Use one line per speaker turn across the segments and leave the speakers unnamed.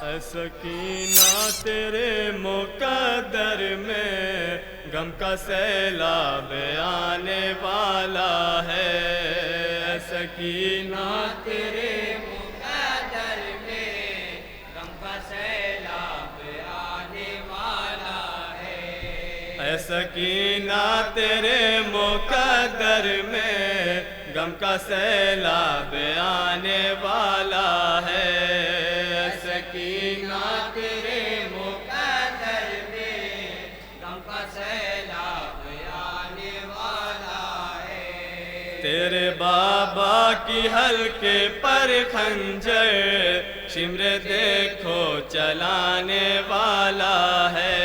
सकीना तेरे मुकद्दर में गम का सैलाब आने वाला है। सकीना तेरे
मुकद्दर में गम का सैलाब आने वाला है।
सकीना तेरे मुकद्दर में गम का सैलाब आने वाला है।
सकीना तेरे मुकद्दर में गम का सैलाब आने वाला है।
तेरे बाबा की हल्के पर खंजर शिमरे देखो चलाने वाला है।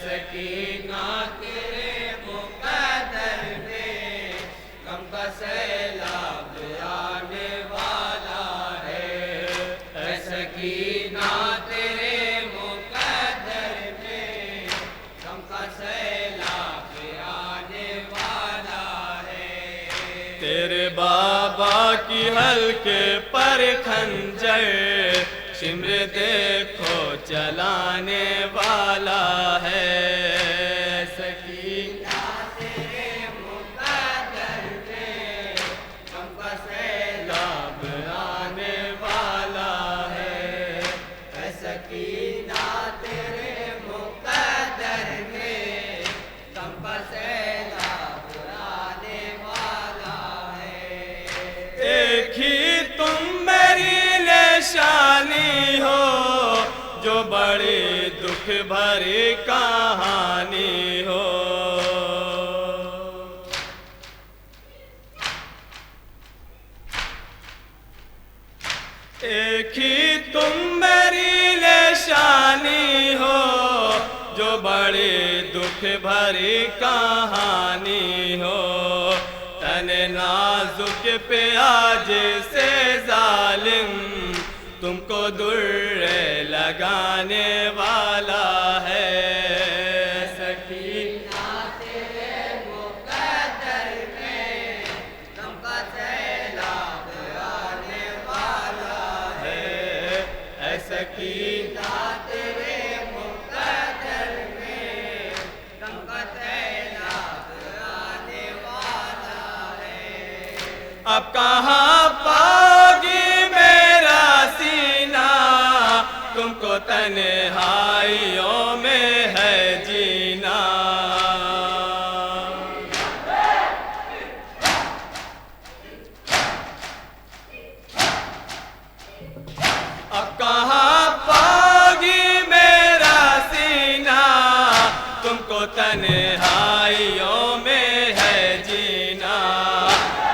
सकीना तेरे मुकद्दर में गम का सैलाब आने वाला है। सकीना तेरे मुकद्दर में गम का सैलाब आने वाला है।
तेरे बाबा की हल्के पर खंजर शिमरे देखो चलाने वाला है।
सकीना तेरे मुकद्दर में गम का सैलाब
आने वाला है।
सकीना तेरे मुकद्दर में गम का सैलाब आने वाला है।
एक ही तुम मेरी निशानी हो जो बड़ी दुख भरी कहानी हो। एक ही तुम मेरी निशानी हो जो बड़ी दुख भरी कहानी हो। तने नाजुक पे आज से जालिम तुमको दुर्रे लगाने वाला है।
सकीना तेरे मुकद्दर में गम का सैलाब आने वाला
है
सकीना तेरे मुकद्दर में गम का सैलाब आने वाला है।
अब कहाँ पाओगी मेरा सीना तुमको तन्हाइयों में है जीना। अब कहाँ पाओगी मेरा सीना तुमको तन्हाइयों में है जीना।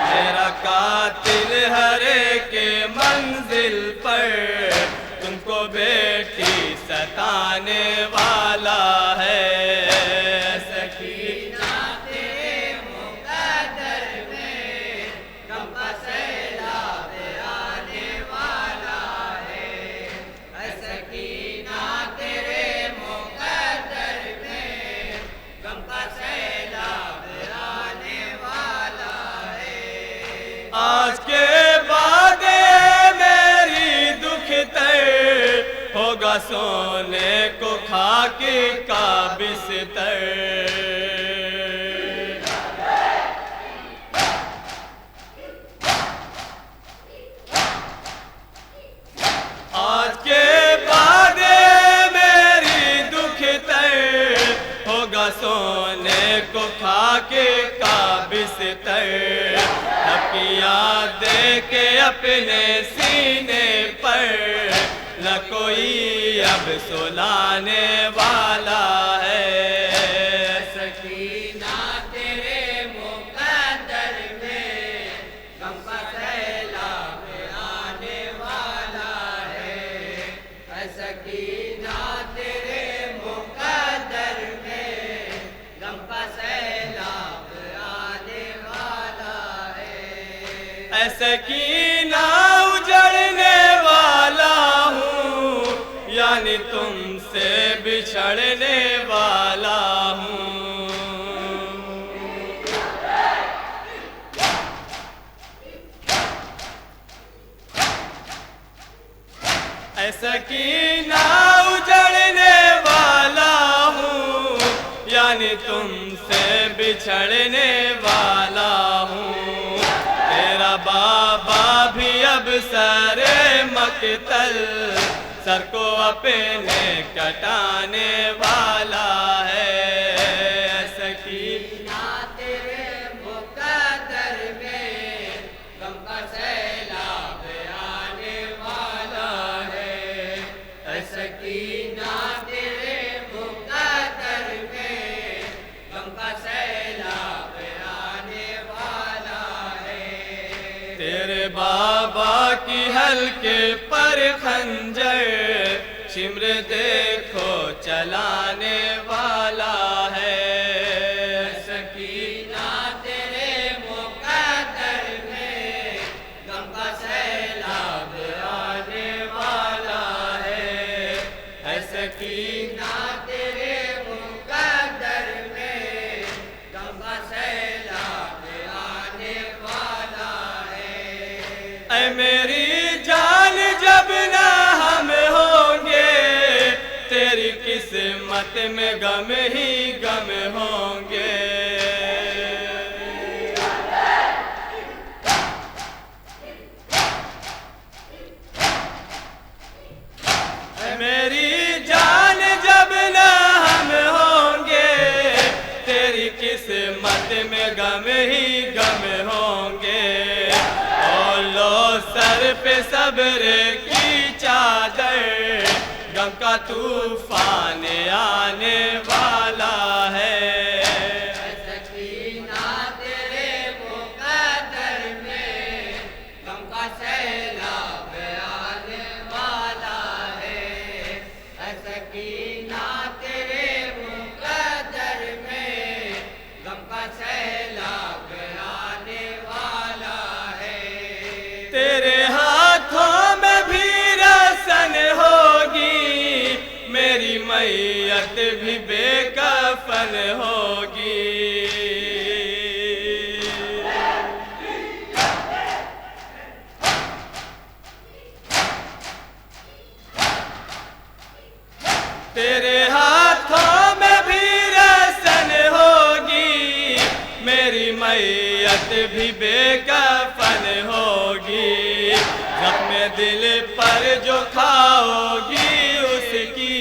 मेरा कातिल हरे के मंजिल पर तुमको बेटी सताने वाला है।
सकीना तेरे मुकद्दर में गम का सैलाब आने वाला है। सकीना तेरे मुकद्दर में गम का सैलाब आने वाला है।
आज के बाद मेरी दुख तर होगा सोने को खाकी का बिस्तर। आज के बाद मेरी दुख तर होगा सोने को खाके का बिस्तर। तकिया दे के अपने सीने पर न कोई अब सुलाने वाला है।
सकीना तेरे मुकद्दर में गम का सैलाब आने वाला है। सकीना तेरे मुकद्दर में गम का सैलाब आने वाला है।
सकीना उजड़ने वाला हूँ यानी तुमसे बिछड़ने वाला हूँ। सकीना उजड़ने वाला हूँ, यानी तुमसे बिछड़ने वाला हूँ। तेरा बाबा भी अब सरे मकतल, सर को अपने कटाने वाला है। सकीना
तेरे मुकद्दर में गम का सैलाब आने वाला है। सकीना तेरे मुकद्दर में गम का सैलाब आने वाला है।
तेरे बाबा की हल्के पर खंजर शिम्र देखो चलाने वाला है।
सकीना तेरे मुकद्दर में गम का सैलाब आने वाला है। सकीना तेरे मुकद्दर में गम का सैलाब आने वाला है।
ऐ मेरी जान जब ना हम होंगे, तेरी किस्मत में गम ही गम होंगे। ऐ मेरी जान जब ना हम होंगे, तेरी किस्मत में गम ही गम होंगे। और लो सर पे सब्र की चादर, गम का तूफान आने वाला है।
सकीना तेरे मुकद्दर में गम का सैलाब आने वाला है। सकीना तेरे मुकद्दर में गम का सैलाब आने वाला है।
तेरे हाथों में भी रसन होगी, मेरी मैयत भी बेकफन होगी। तेरे हाथों में भी रसन होगी, मेरी मैयत भी बेकफन होगी। जख्म दिल पर जो खाओगी, उसकी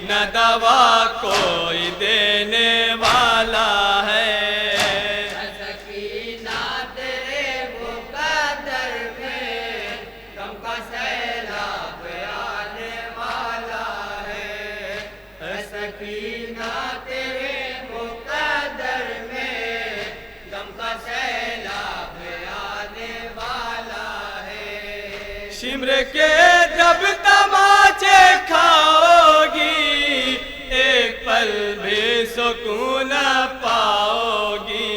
न दवा कोई देने वाला है।
सकीना तेरे मुकद्दर में गम का सैलाब आने वाला है। सकीना तेरे मुकद्दर में गम का सैलाब आने वाला है।
शिम्र के जब तमाचे खाओगी, एक पल भी सुकून पाओगी।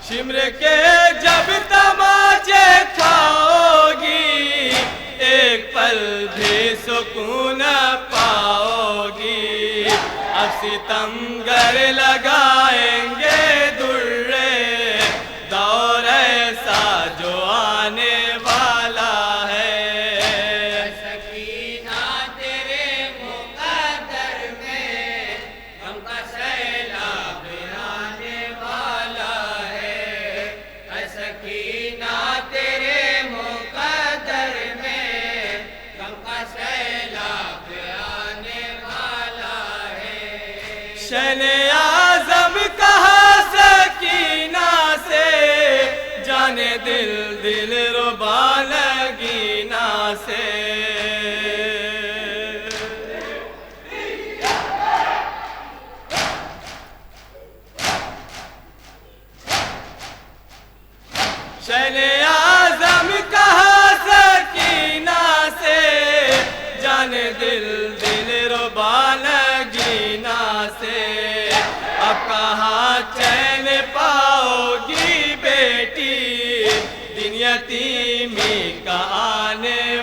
शिम्र के जब तमाचे खाओगी, एक पल भी सुकून पाओगी। अब सितमगर लगाएंगे दुर्रे, दौर ऐसा जो आने वाला है।
सकीना तेरे मुकद्दर में गम का सैलाब आने वाला है। सकीना तेरे मुकद्दर में गम का सैलाब आने वाला है।
शने आज़म कहा सकीना से, जाने दिल दिल रुबा लगीना से। शने आज़म कहा सकीना से, जाने दिल दिल रुबा लगीना से। अब कहाँ चैन पाओगी बेटी, दिन यतीमी का आने